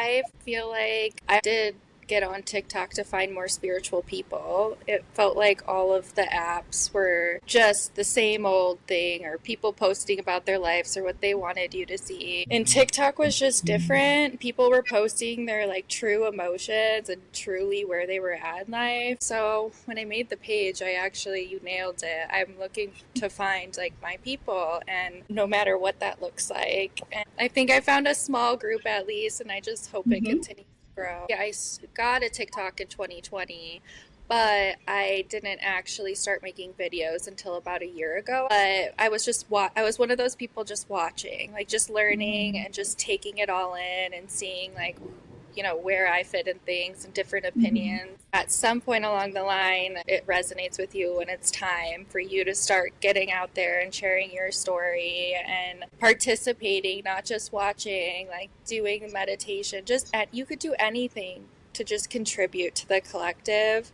I feel like I did get on TikTok to find more spiritual people. It felt like all of the apps were just the same old thing, or people posting about their lives or what they wanted you to see. And TikTok was just different. People were posting their like true emotions and truly where they were at in life. So when I made the page, you nailed it. I'm looking to find like my people, and no matter what that looks like. And I think I found a small group at least, and I just hope it continues. Yeah, got a TikTok in 2020, but I didn't actually start making videos until about a year ago. But I was one of those people just watching, like just learning and just taking it all in and seeing like where I fit in things and different opinions. At some point along the line, it resonates with you when it's time for you to start getting out there and sharing your story and participating, not just watching, like doing meditation. You could do anything to just contribute to the collective.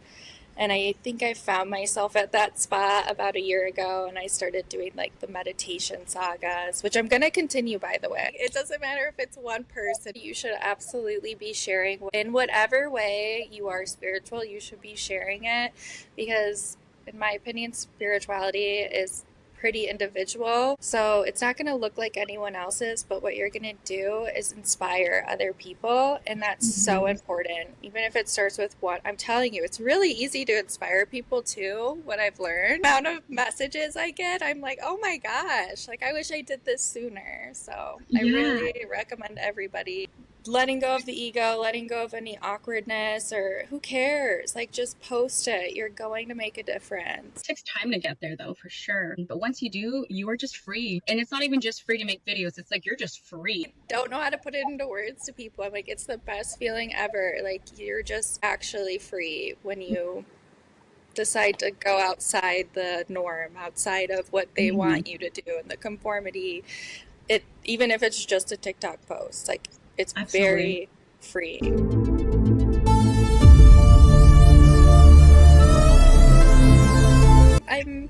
And I think I found myself at that spot about a year ago, and I started doing like the meditation sagas, which I'm going to continue, by the way. It doesn't matter if it's one person. You should absolutely be sharing in whatever way you are spiritual. You should be sharing it because, in my opinion, spirituality is pretty individual. So it's not going to look like anyone else's, but what you're going to do is inspire other people. And that's so important. Even if it starts with what I'm telling you, it's really easy to inspire people too. What I've learned, the amount of messages I get, I'm like, oh my gosh, like I wish I did this sooner. So I really recommend everybody letting go of the ego, letting go of any awkwardness, or who cares? Like, just post it. You're going to make a difference. It takes time to get there, though, for sure. But once you do, you are just free. And it's not even just free to make videos. It's like you're just free. Don't know how to put it into words to people. I'm like, it's the best feeling ever. Like, you're just actually free when you decide to go outside the norm, outside of what they want you to do and the conformity. Even if it's just a TikTok post, like, it's very free. I'm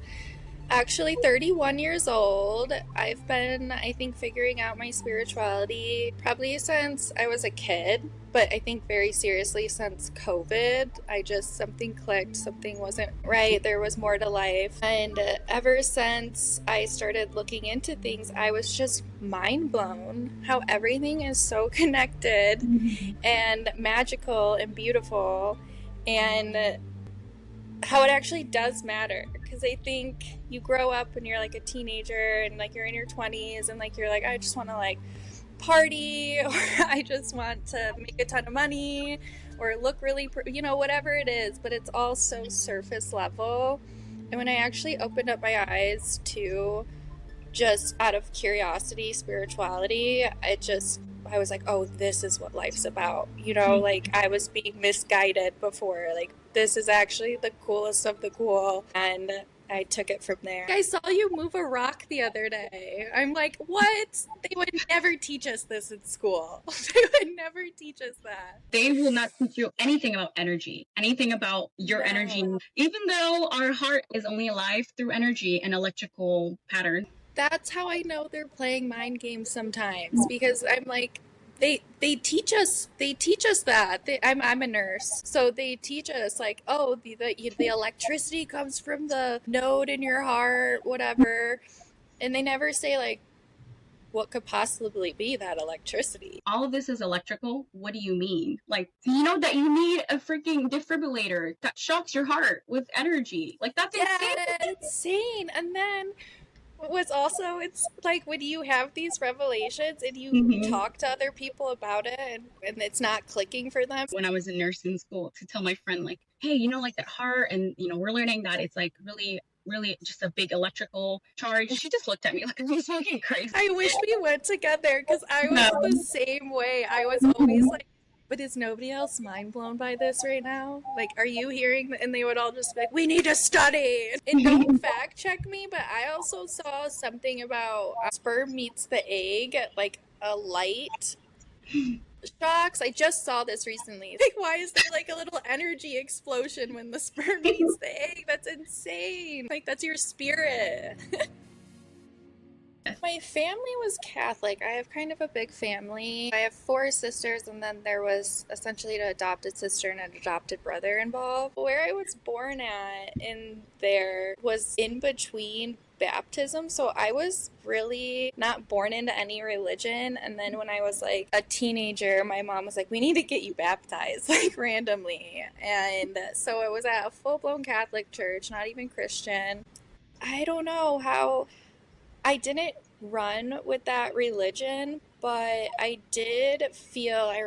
actually 31 years old. I've been, I think, figuring out my spirituality probably since I was a kid, but I think very seriously since COVID. Something clicked, something wasn't right, there was more to life. And ever since I started looking into things, I was just mind blown how everything is so connected and magical and beautiful, and how it actually does matter. Because I think you grow up when you're like a teenager and like you're in your 20s and like you're like, I just want to like party, or I just want to make a ton of money or look really whatever it is, but it's all so surface level. And when I actually opened up my eyes to, just out of curiosity, spirituality, I was like, oh, this is what life's about. Like I was being misguided before. Like, this is actually the coolest of the cool. And I took it from there. I saw you move a rock the other day. I'm like, what? They would never teach us this in school. They would never teach us that. They will not teach you anything about energy, anything about your energy, even though our heart is only alive through energy and electrical pattern. That's how I know they're playing mind games sometimes, because I'm like, they teach us that. I'm a nurse, so they teach us like, oh, the electricity comes from the node in your heart, whatever, and they never say like what could possibly be that electricity. All of this is electrical. What do you mean? Like, you know that you need a freaking defibrillator that shocks your heart with energy. Like, that's insane. And then it's like when you have these revelations and you talk to other people about it, and it's not clicking for them. When I was in nursing school, to tell my friend like, hey, like that heart, and we're learning that it's like really just a big electrical charge. And she just looked at me like I was fucking crazy. I wish we went together, because I was the same way. I was always like, but is nobody else mind blown by this right now? Like, are you hearing? And they would all just be like, we need to study. And don't fact check me, but I also saw something about sperm meets the egg, like a light shocks. I just saw this recently. Like, why is there like a little energy explosion when the sperm meets the egg? That's insane. Like, that's your spirit. My family was Catholic. I have kind of a big family. I have four sisters, and then there was essentially an adopted sister and an adopted brother involved. Where I was born at in there was in between baptism, so I was really not born into any religion. And then when I was like a teenager, my mom was like, we need to get you baptized, like randomly. And so I was at a full blown Catholic church, not even Christian. I don't know how I didn't run with that religion, but I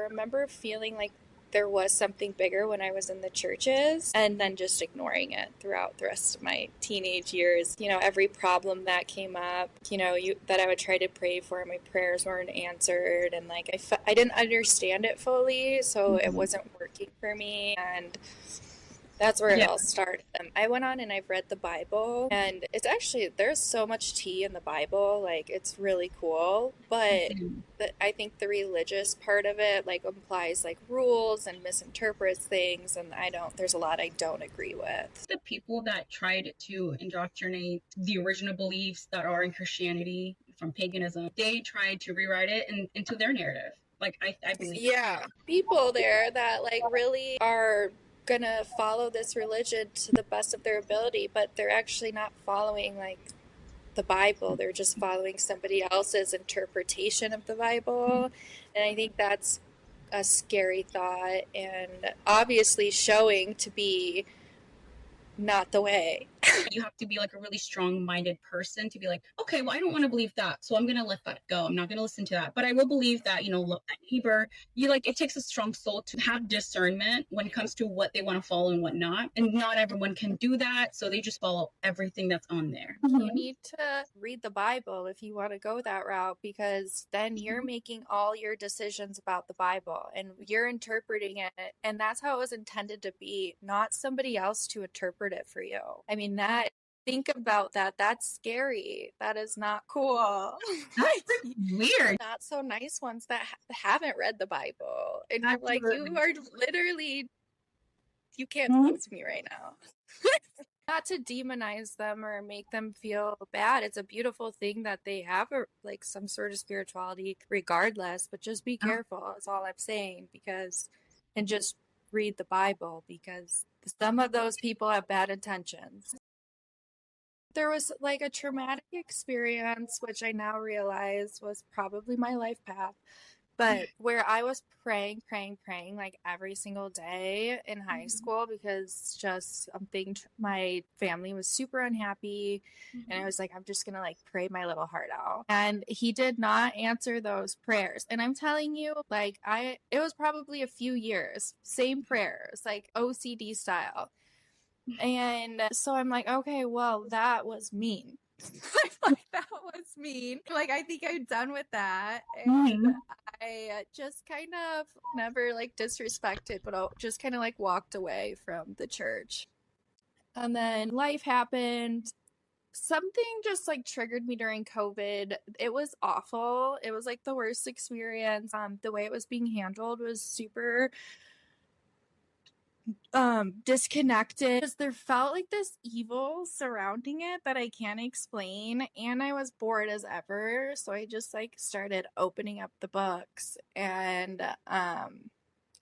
remember feeling like there was something bigger when I was in the churches and then just ignoring it throughout the rest of my teenage years. Every problem that came up, that I would try to pray for, my prayers weren't answered. And like, I didn't understand it fully, so it Mhm. wasn't working for me. And that's where it Yeah. all started. I went on and I've read the Bible, and there's so much tea in the Bible. Like, it's really cool. But Mhm. I think the religious part of it, like, implies like rules and misinterprets things. And there's a lot I don't agree with. The people that tried to indoctrinate the original beliefs that are in Christianity from paganism, they tried to rewrite it into their narrative. Like, I believe. Yeah. People there that, like, really are gonna follow this religion to the best of their ability, but they're actually not following, like, the Bible. They're just following somebody else's interpretation of the Bible. And I think that's a scary thought and obviously showing to be not the way. You have to be like a really strong-minded person to be like, okay, well, I don't want to believe that, so I'm gonna let that go. I'm not gonna listen to that. But I will believe that, look, that neighbor, you like, it takes a strong soul to have discernment when it comes to what they want to follow and what not. And not everyone can do that, so they just follow everything that's on there. You need to read the Bible if you want to go that route, because then you're making all your decisions about the Bible and you're interpreting it. And that's how it was intended to be, not somebody else to interpret it for you. I mean, think about that. That's scary. That is not cool. That's weird. Not so nice ones that haven't read the Bible. And you're like, you Absolutely. are literally, you can't Mhm. talk to me right now. Not to demonize them or make them feel bad. It's a beautiful thing that they have like some sort of spirituality regardless, but just be careful. That's all I'm saying, and just read the Bible, because some of those people have bad intentions. There was like a traumatic experience, which I now realize was probably my life path, but where I was praying, praying, praying like every single day in high school, because just something, my family was super unhappy. And I was like, I'm just going to like pray my little heart out. And he did not answer those prayers. And I'm telling you, like, it was probably a few years, same prayers, like OCD style. And so I'm like, okay, well, that was mean. That was mean. Like, I think I'm done with that. And Mhm. I just kind of never like disrespected, but I just kind of like walked away from the church. And then life happened. Something just like triggered me during COVID. It was awful. It was like the worst experience. The way it was being handled was super disconnected, because there felt like this evil surrounding it that I can't explain, and I was bored as ever, so I just like started opening up the books. And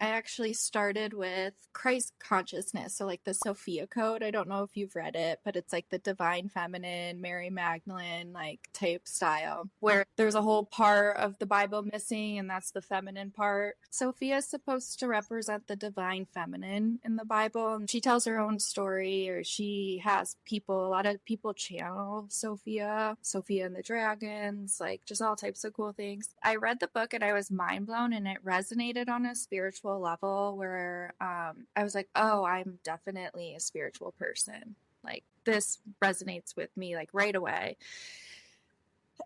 I actually started with Christ consciousness. So, like the Sophia Code. I don't know if you've read it, but it's like the divine feminine, Mary Magdalene, like type style, where there's a whole part of the Bible missing, and that's the feminine part. Sophia is supposed to represent the divine feminine in the Bible. And she tells her own story, or she has a lot of people channel Sophia and the dragons, like just all types of cool things. I read the book and I was mind blown, and it resonated on a spiritual level where I was like, oh, I'm definitely a spiritual person. Like, this resonates with me like right away.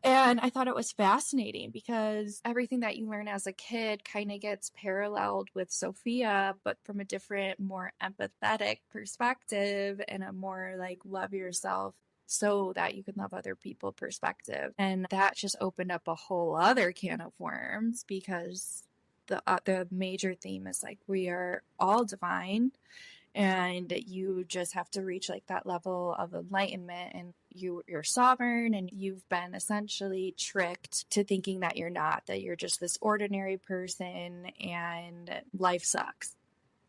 And I thought it was fascinating because everything that you learn as a kid kind of gets paralleled with Sophia, but from a different, more empathetic perspective, and a more like love yourself so that you can love other people perspective. And that just opened up a whole other can of worms, because the major theme is like we are all divine, and you just have to reach like that level of enlightenment, and you're sovereign and you've been essentially tricked to thinking that you're not, that you're just this ordinary person and life sucks.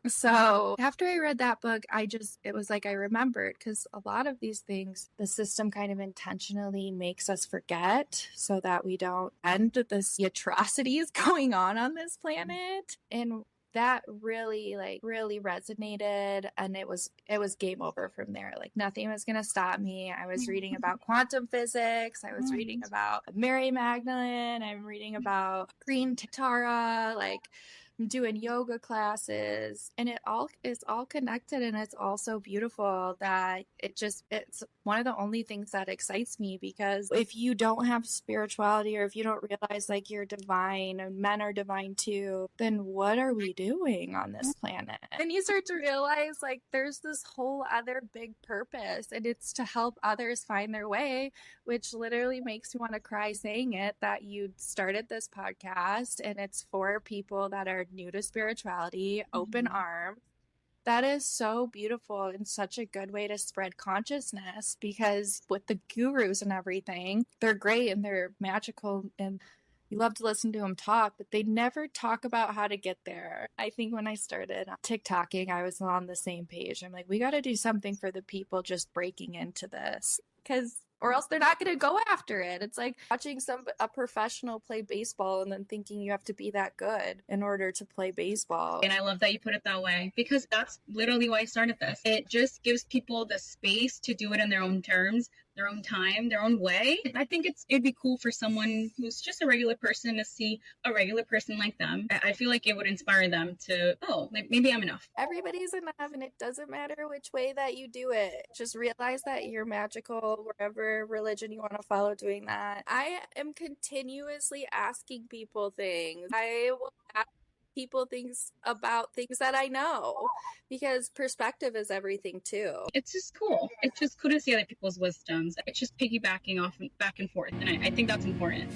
So after I read that book, it was like I remembered, because a lot of these things, the system kind of intentionally makes us forget so that we don't end this atrocities going on this planet. And that really resonated, and it was game over from there. Like nothing was gonna stop me. I was reading about quantum physics, I was reading about Mary Magdalene, I'm reading about Green Tara, like I'm doing yoga classes, and it all is all connected, and it's all so beautiful that it's one of the only things that excites me, because if you don't have spirituality, or if you don't realize like you're divine and men are divine too, then what are we doing on this planet? And you start to realize like there's this whole other big purpose, and it's to help others find their way, which literally makes me want to cry saying it, that you started this podcast and it's for people that are new to spirituality, open arms. That is so beautiful and such a good way to spread consciousness, because with the gurus and everything, they're great and they're magical and you love to listen to them talk, but they never talk about how to get there. I think when I started TikToking, I was on the same page. I'm like, we got to do something for the people just breaking into this, or else they're not going to go after it. It's like watching a professional play baseball and then thinking you have to be that good in order to play baseball. And I love that you put it that way, because that's literally why I started this. It just gives people the space to do it in their own terms, their own time, their own way. I think it'd be cool for someone who's just a regular person to see a regular person like them. I feel like it would inspire them to, maybe I'm enough. Everybody's enough, and it doesn't matter which way that you do it. Just realize that you're magical wherever religion you want to follow doing that. I am continuously asking people things. I will ask people things about things that I know, because perspective is everything too. It's just cool. It's just cool to see other people's wisdoms. It's just piggybacking off back and forth, and I think that's important.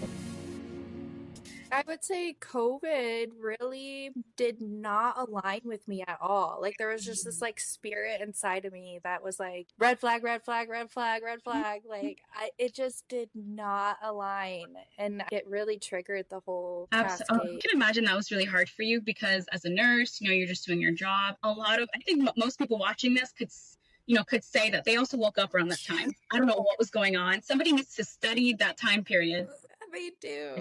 I would say COVID really did not align with me at all. Like there was just this like spirit inside of me that was like red flag, red flag, red flag, red flag. Like it just did not align, and it really triggered the whole cascade. I can imagine that was really hard for you, because as a nurse, you're just doing your job. I think most people watching this could say that they also woke up around that time. I don't know what was going on. Somebody needs to study that time period. They do.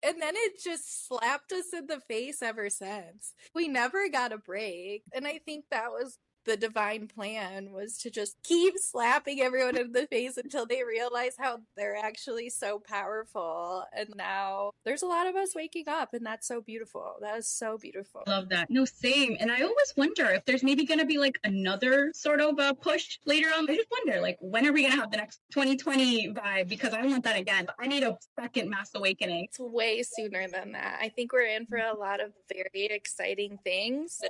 And then it just slapped us in the face ever since. We never got a break. And I think that was the divine plan, was to just keep slapping everyone in the face until they realize how they're actually so powerful. And now there's a lot of us waking up, and that's so beautiful. That is so beautiful. I love that. No, same. And I always wonder if there's maybe going to be like another sort of push later on. I just wonder, like, when are we going to have the next 2020 vibe? Because I want that again. I need a second mass awakening. It's way sooner than that. I think we're in for a lot of very exciting things.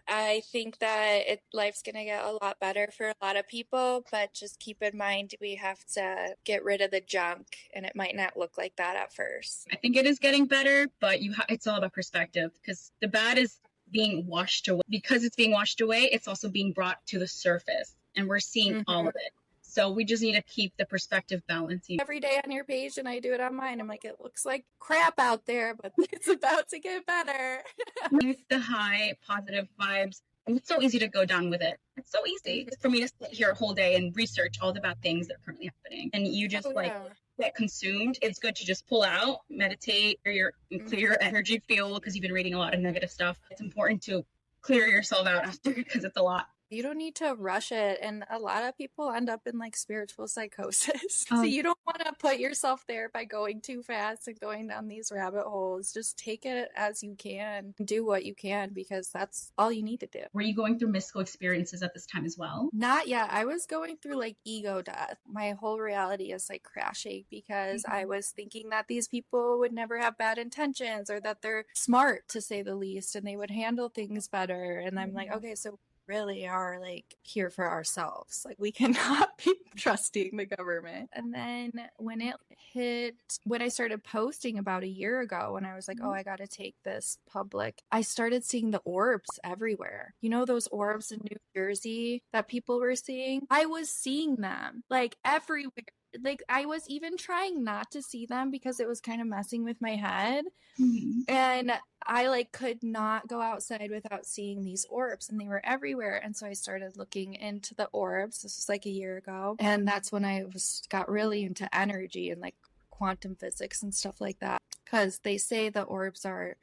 I think that life's going to get a lot better for a lot of people, but just keep in mind we have to get rid of the junk, and it might not look like that at first. I think it is getting better, but it's all about perspective, because the bad is being washed away. Because it's being washed away, it's also being brought to the surface, and we're seeing all of it. So we just need to keep the perspective balancing. Every day on your page, and I do it on mine, I'm like, it looks like crap out there, but it's about to get better. With the high positive vibes, and it's so easy to go down with it. It's so easy for me to sit here a whole day and research all the bad things that are currently happening, and you just get consumed. It's good to just pull out, meditate, clear your energy field, because you've been reading a lot of negative stuff. It's important to clear yourself out after, because it's a lot. You don't need to rush it, and a lot of people end up in like spiritual psychosis. So you don't want to put yourself there by going too fast and going down these rabbit holes. Just take it as you can, do what you can, because that's all you need to do. Were you going through mystical experiences at this time as well? Not yet. I was going through like ego death. My whole reality is like crashing, because I was thinking that these people would never have bad intentions, or that they're smart, to say the least, and they would handle things better. And I'm like, okay, so really are like here for ourselves. Like we cannot be trusting the government. And then when I started posting about a year ago, when I was like, oh, I got to take this public, I started seeing the orbs everywhere. You know, those orbs in New Jersey that people were seeing? I was seeing them like everywhere. Like I was even trying not to see them because it was kind of messing with my head. And I like could not go outside without seeing these orbs, and they were everywhere. And so I started looking into the orbs. This was like a year ago, and that's when I got really into energy and like quantum physics and stuff like that, because they say the orbs are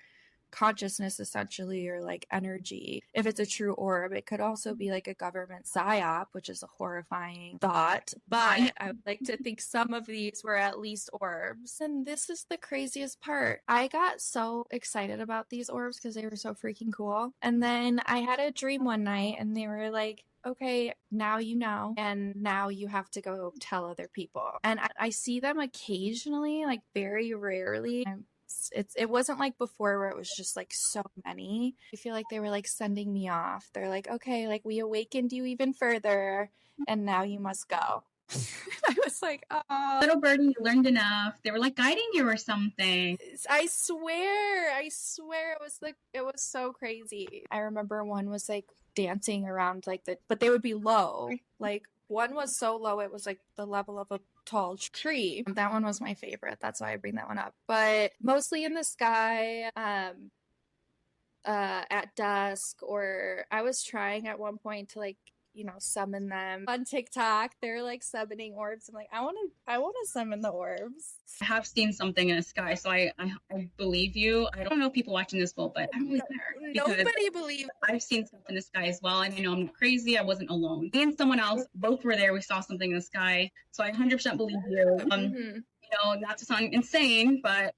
consciousness essentially, or like energy. If it's a true orb, it could also be like a government psyop, which is a horrifying thought, but I would like to think some of these were at least orbs. And this is the craziest part. I got so excited about these orbs because they were so freaking cool, and then I had a dream one night and they were like, okay, now you know, and now you have to go tell other people. And I see them occasionally, like very rarely. It wasn't like before where it was just like so many. I feel like they were like sending me off. They're like, okay, like we awakened you even further and now you must go. I was like, oh, little birdie, you learned enough. They were like guiding you or something. I swear it was so crazy. I remember one was like dancing around like but they would be low. Like one was so low it was like the level of a tall tree. That one was my favorite. That's why I bring that one up. But mostly in the sky, at dusk, or I was trying at one point to like, you know, summon them on TikTok. They're like summoning orbs. I'm like, I want to summon the orbs. I have seen something in the sky, so I believe you. I don't know if people watching this will, but I don't really care. Nobody believes. I've seen stuff in the sky as well, and I know I'm not crazy. I wasn't alone. Me and someone else both were there. We saw something in the sky, so I 100% believe you. You know, not to sound insane, but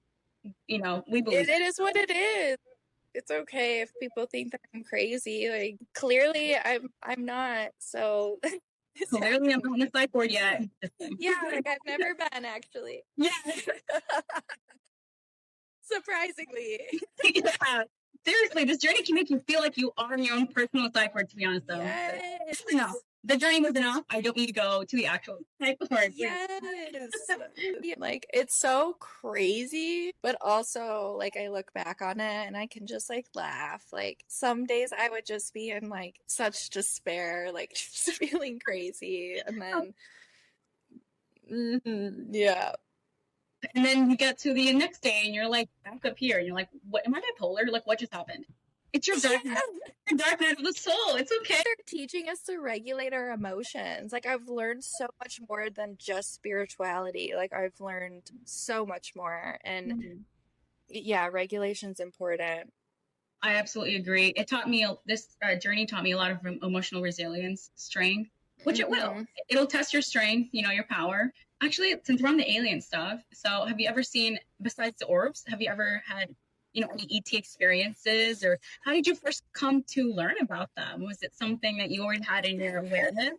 you know, we believe it is what it is. It's okay if people think that I'm crazy. Like clearly I'm not. So clearly I'm not on the sideboard yet. Yeah, like I've never been actually. Yeah. Surprisingly. Yeah. Seriously, this journey can make you feel like you are your own personal sideboard, to be honest though. Yes. No. The journey was enough. I don't need to go to the actual sideboard. Yes. Like it's so crazy, but also like I look back on it and I can just like laugh. Like some days I would just be in like such despair, like just feeling crazy, and then yeah. And then you get to the next day and you're like back up here and you're like, what, am I bipolar? Like what just happened? It's your dark night of the soul. It's okay. They're teaching us to regulate our emotions. Like I've learned so much more than just spirituality. Like I've learned so much more, and yeah, regulation's important. I absolutely agree. It taught me, this journey taught me a lot of emotional resilience, strength, which it will. It'll test your strength, you know, your power. Actually, since we're on the alien stuff, so have you ever seen, besides the orbs, have you ever had, you know, any ET experiences, or how did you first come to learn about them? Was it something that you already had in your awareness,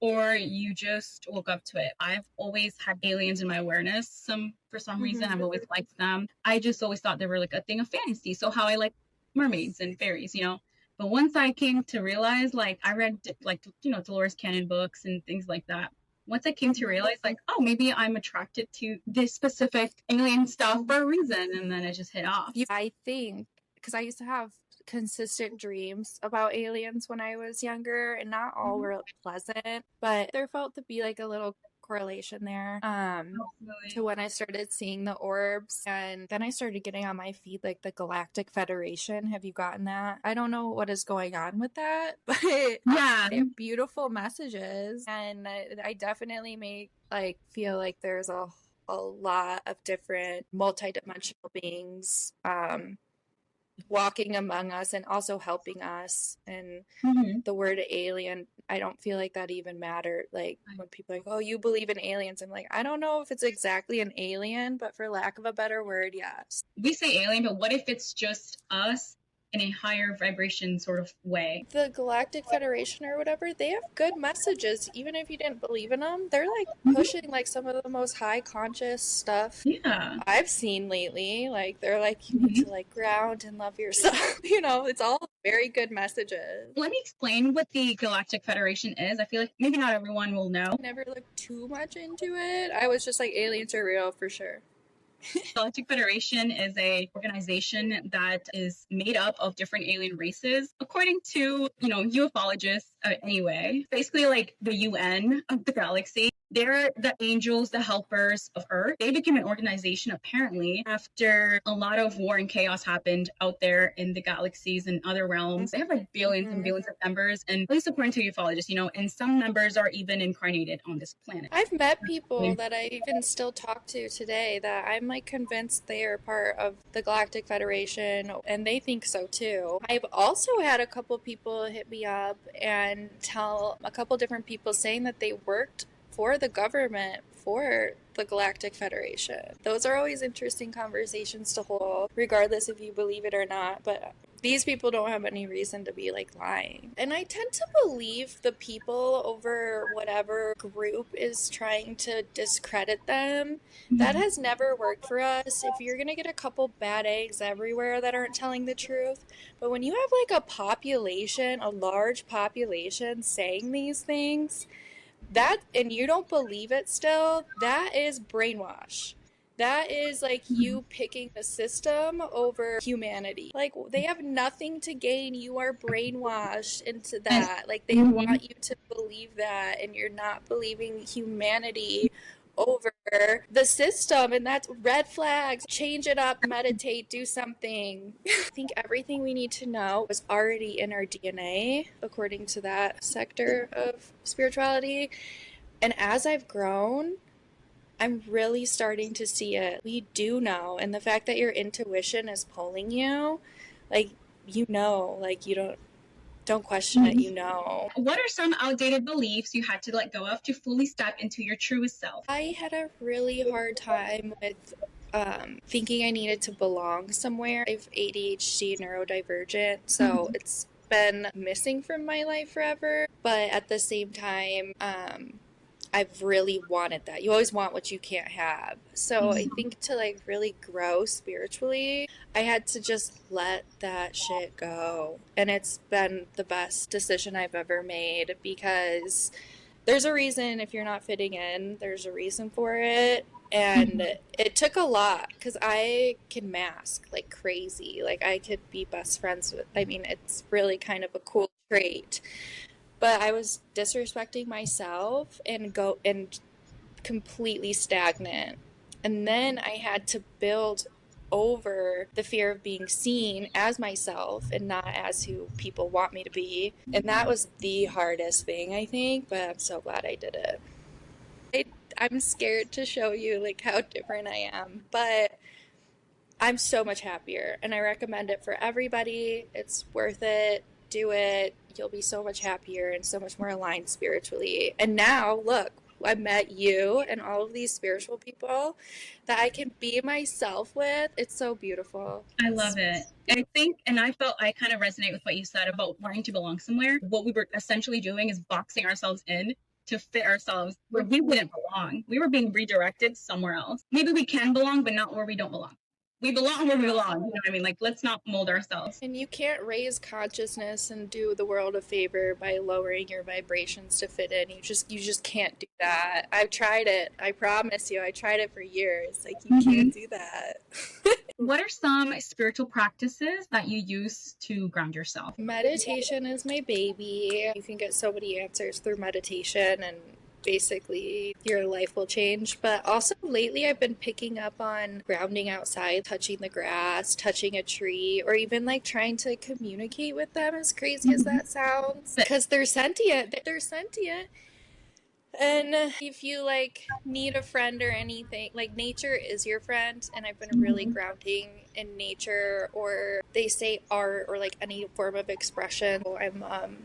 or you just woke up to it? I've always had aliens in my awareness. For some reason, I've always liked them. I just always thought they were like a thing of fantasy. So how I like mermaids and fairies, you know. But once I came to realize, like I read like, you know, Dolores Cannon books and things like that. Once I came to realize, like, oh, maybe I'm attracted to this specific alien stuff for a reason, and then it just hit off. I think because I used to have consistent dreams about aliens when I was younger, and not all were pleasant, but there felt to be like a little correlation there to when I started seeing the orbs. And then I started getting on my feed like the Galactic Federation. Have you gotten that? I don't know what is going on with that, but yeah, they're beautiful messages, and I definitely make like feel like there's a lot of different multidimensional beings walking among us and also helping us. And the word alien, I don't feel like that even mattered. Like when people are like, oh, you believe in aliens, I'm like, I don't know if it's exactly an alien, but for lack of a better word, yes. We say alien, but what if it's just us in a higher vibration sort of way. The Galactic Federation or whatever, they have good messages, even if you didn't believe in them. They're like pushing like some of the most high conscious stuff Yeah. I've seen lately. Like they're like, you need to like ground and love yourself. You know, it's all very good messages. Let me explain what the Galactic Federation is. I feel like maybe not everyone will know. Never looked too much into it. I was just like, aliens are real for sure. Galactic Federation is a organization that is made up of different alien races, according to, ufologists anyway. Basically like the UN of the galaxy. They're the angels, the helpers of Earth. They became an organization apparently after a lot of war and chaos happened out there in the galaxies and other realms. They have like billions and billions of members, and at least according to ufologists, and some members are even incarnated on this planet. I've met people that I even still talk to today that I'm like convinced they are part of the Galactic Federation, and they think so too. I've also had a couple people hit me up and tell a couple different people saying that they worked for the government for the Galactic Federation. Those are always interesting conversations to hold, regardless if you believe it or not, but these people don't have any reason to be like lying. And I tend to believe the people over whatever group is trying to discredit them. That has never worked for us. If you're gonna get a couple bad eggs everywhere that aren't telling the truth, but when you have like a population, a large population saying these things, that, and you don't believe it still, that is brainwash. That is like you picking the system over humanity. Like they have nothing to gain. You are brainwashed into that. Like they want you to believe that, and you're not believing humanity over the system, and that's red flags. Change it up, meditate, do something. I think everything we need to know is already in our DNA, according to that sector of spirituality. And as I've grown, I'm really starting to see it. We do know, and the fact that your intuition is pulling you, like you don't question it, you know. What are some outdated beliefs you had to let go of to fully step into your truest self? I had a really hard time with thinking I needed to belong somewhere. I have ADHD, neurodivergent, so it's been missing from my life forever. But at the same time, I've really wanted that. You always want what you can't have. So I think to like really grow spiritually, I had to just let that shit go. And it's been the best decision I've ever made, because there's a reason if you're not fitting in, there's a reason for it. And it took a lot, because I can mask like crazy. Like I could be best friends with, I mean, it's really kind of a cool trait. But I was disrespecting myself and completely stagnant. And then I had to build over the fear of being seen as myself and not as who people want me to be. And that was the hardest thing, I think, but I'm so glad I did it. I'm scared to show you like how different I am, but I'm so much happier, and I recommend it for everybody. It's worth it. Do it. You'll be so much happier and so much more aligned spiritually. And now, look, I met you and all of these spiritual people that I can be myself with. It's so beautiful. I love it. I think, and I kind of resonate with what you said about wanting to belong somewhere. What we were essentially doing is boxing ourselves in to fit ourselves where we wouldn't belong. We were being redirected somewhere else. Maybe we can belong, but not where we don't belong. We belong where we belong. You know what I mean? Like, let's not mold ourselves. And you can't raise consciousness and do the world a favor by lowering your vibrations to fit in. You just can't do that. I've tried it. I promise you, I tried it for years. Like, you can't do that. What are some spiritual practices that you use to ground yourself? Meditation is my baby. You can get so many answers through meditation, and basically your life will change. But also lately I've been picking up on grounding outside, touching the grass, touching a tree, or even like trying to communicate with them, as crazy as that sounds, because they're sentient. And if you like need a friend or anything, like nature is your friend. And I've been really grounding in nature, or they say art, or like any form of expression. I'm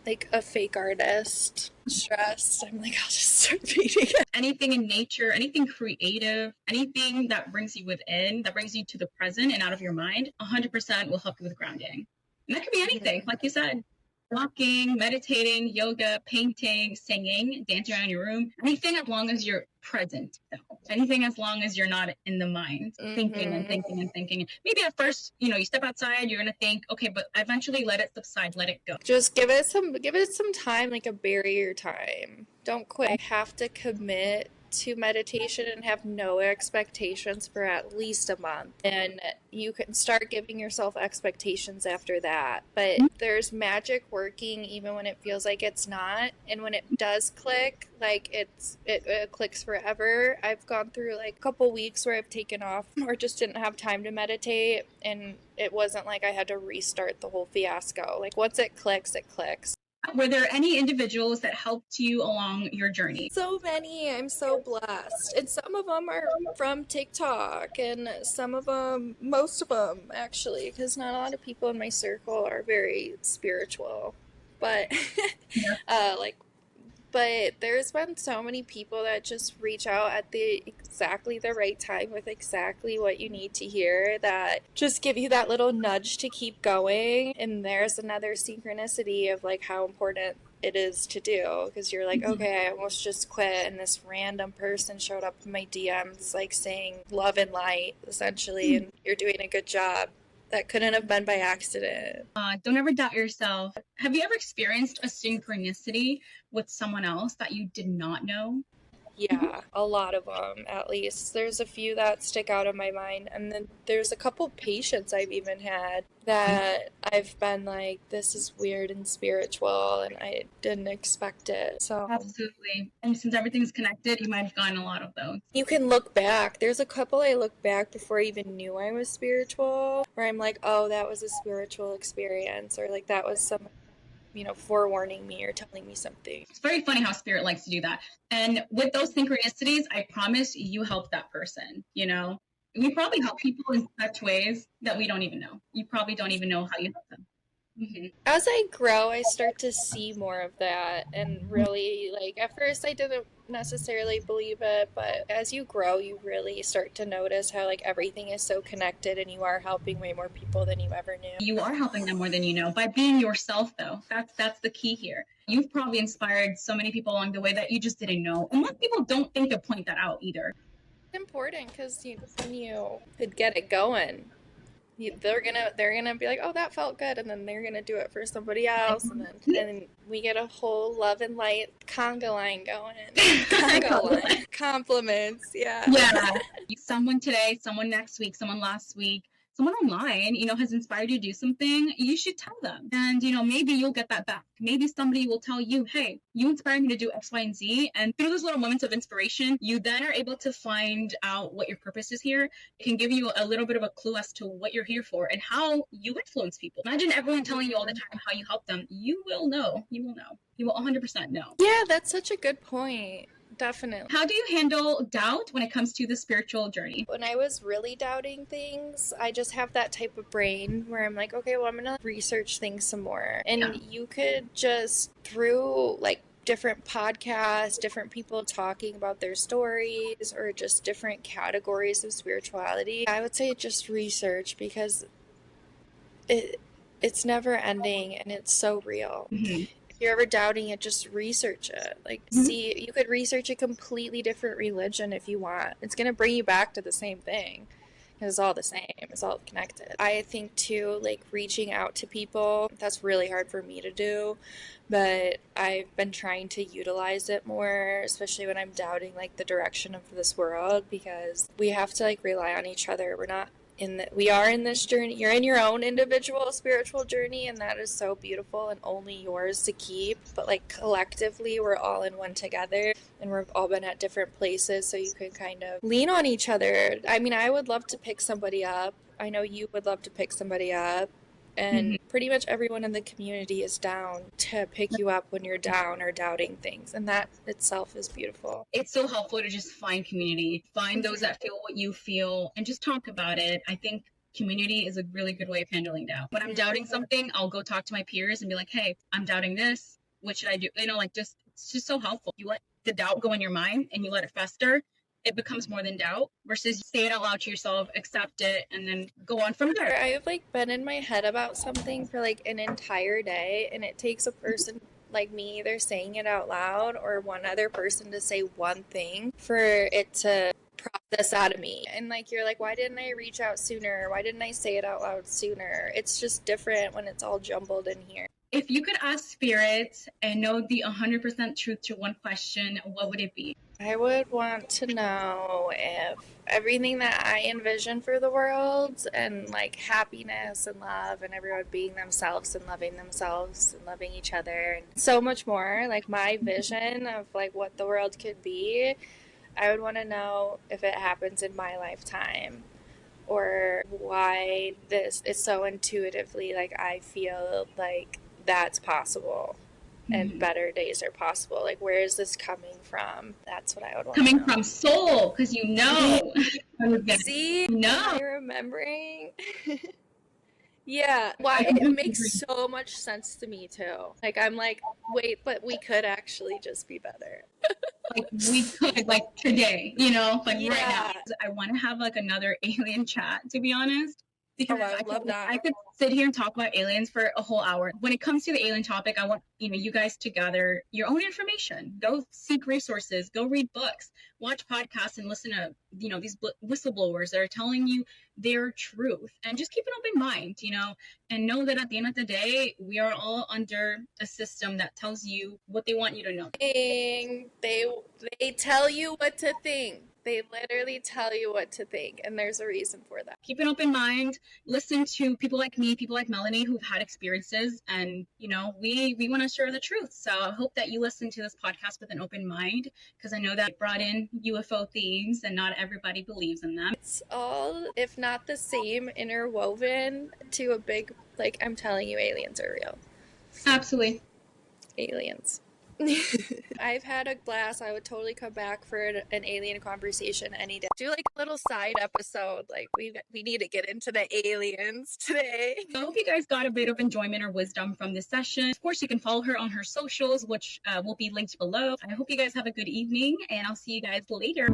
like a fake artist. Stressed. I'm like, I'll just start painting. Anything in nature, anything creative, anything that brings you within, that brings you to the present and out of your mind, 100% will help you with grounding. And that could be anything, like you said. Walking, meditating, yoga, painting, singing, dancing around your room. Anything as long as you're present, though. Anything as long as you're not in the mind, thinking and thinking and thinking. Maybe at first, you step outside, you're gonna think, okay, but eventually let it subside, let it go. Just give it some time, like a barrier time. Don't quit. Have to commit to meditation and have no expectations for at least a month. And you can start giving yourself expectations after that. But there's magic working even when it feels like it's not. And when it does click, like it clicks forever. I've gone through like a couple weeks where I've taken off or just didn't have time to meditate, and it wasn't like I had to restart the whole fiasco. Like once it clicks, it clicks. Were there any individuals that helped you along your journey? So many. I'm so blessed. And some of them are from TikTok, and some of them, most of them actually, because not a lot of people in my circle are very spiritual. But like but there's been so many people that just reach out at exactly the right time with exactly what you need to hear, that just give you that little nudge to keep going. And there's another synchronicity of like how important it is to do, because you're like, okay, I almost just quit, and this random person showed up in my DMs like saying love and light essentially, and you're doing a good job. That couldn't have been by accident. Don't ever doubt yourself. Have you ever experienced a synchronicity with someone else that you did not know? Yeah, a lot of them, at least. There's a few that stick out in my mind. And then there's a couple patients I've even had that I've been like, this is weird and spiritual, and I didn't expect it. So Absolutely. And since everything's connected, you might have gotten a lot of those. you can look back. There's a couple I look back before I even knew I was spiritual, where I'm like, oh, that was a spiritual experience, or like that was some forewarning me or telling me something. It's very funny how spirit likes to do that. And with those synchronicities, I promise you help that person, We probably help people in such ways that we don't even know. You probably don't even know how you help them. Mm-hmm. As I grow, I start to see more of that, and really, like, at first I didn't necessarily believe it, but as you grow, you really start to notice how, like, everything is so connected, and you are helping way more people than you ever knew. You are helping them more than you know by being yourself, though. That's the key here. You've probably inspired so many people along the way that you just didn't know, and most people don't think to point that out either. It's important because when you could get it going, they're gonna be like, oh, that felt good, and then they're gonna do it for somebody else, and then we get a whole love and light conga line going. Conga line. Compliments, yeah. Someone today, someone next week, someone last week, someone online, has inspired you to do something, you should tell them. And, maybe you'll get that back. Maybe somebody will tell you, hey, you inspired me to do X, Y, and Z. And through those little moments of inspiration, you then are able to find out what your purpose is here. It can give you a little bit of a clue as to what you're here for and how you influence people. Imagine everyone telling you all the time how you help them. You will know. You will know. You will 100% know. Yeah, that's such a good point. Definitely. How do you handle doubt when it comes to the spiritual journey? When I was really doubting things, I just have that type of brain where I'm like, okay, well, I'm going to research things some more. And you could just, through like different podcasts, different people talking about their stories, or just different categories of spirituality, I would say just research, because it's never ending and it's so real. If you're ever doubting it, just research it. Like, see, you could research a completely different religion if you want. It's going to bring you back to the same thing. It's all the same. It's all connected. I think, too, like, reaching out to people, that's really hard for me to do. But I've been trying to utilize it more, especially when I'm doubting, like, the direction of this world, because we have to, like, rely on each other. We are in this journey. You're in your own individual spiritual journey, and that is so beautiful and only yours to keep. But like collectively, we're all in one together, and we've all been at different places, so you can kind of lean on each other. I mean, I would love to pick somebody up. I know you would love to pick somebody up. And pretty much everyone in the community is down to pick you up when you're down or doubting things. And that itself is beautiful. It's so helpful to just find community, find those that feel what you feel, and just talk about it. I think community is a really good way of handling doubt. When I'm doubting something, I'll go talk to my peers and be like, hey, I'm doubting this. What should I do? It's just so helpful. You let the doubt go in your mind and you let it fester. it becomes more than doubt versus say it out loud to yourself, accept it, and then go on from there. I've like been in my head about something for like an entire day, and it takes a person like me either saying it out loud or one other person to say one thing for it to process out of me. And like you're like, why didn't I reach out sooner? Why didn't I say it out loud sooner? It's just different when it's all jumbled in here. If you could ask spirits and know the 100% truth to one question, what would it be? I would want to know if everything that I envision for the world and like happiness and love and everyone being themselves and loving each other and so much more, like my vision of like what the world could be, I would want to know if it happens in my lifetime or why this is so intuitively like I feel like that's possible and better days are possible. Like, where is this coming from? That's what I would want Coming to know. from soul, because you know. See? No. Am I remembering? Yeah. Why? It makes so much sense to me, too. Like, I'm like, wait, but we could actually just be better. Like, we could, like, today, you know? Like, Yeah. right now. I want to have, like, another alien chat, to be honest. Because I love that. I could sit here and talk about aliens for a whole hour. When it comes to the alien topic, I want you guys to gather your own information. Go seek resources. Go read books. Watch podcasts and listen to these whistleblowers that are telling you their truth. And just keep an open mind, and know that at the end of the day, we are all under a system that tells you what they want you to know. They tell you what to think. They literally tell you what to think, and there's a reason for that. Keep an open mind. Listen to people like me, people like Melani, who've had experiences, and we want to share the truth. So I hope that you listen to this podcast with an open mind, because I know that it brought in UFO themes, and not everybody believes in them. It's all, if not the same, interwoven to a big, like, I'm telling you, aliens are real. Absolutely. Aliens. I've had a blast. I would totally come back for an alien conversation any day. Do like a little side episode. Like we need to get into the aliens today. I hope you guys got a bit of enjoyment or wisdom from this session. Of course, you can follow her on her socials, which will be linked below. I hope you guys have a good evening, and I'll see you guys later.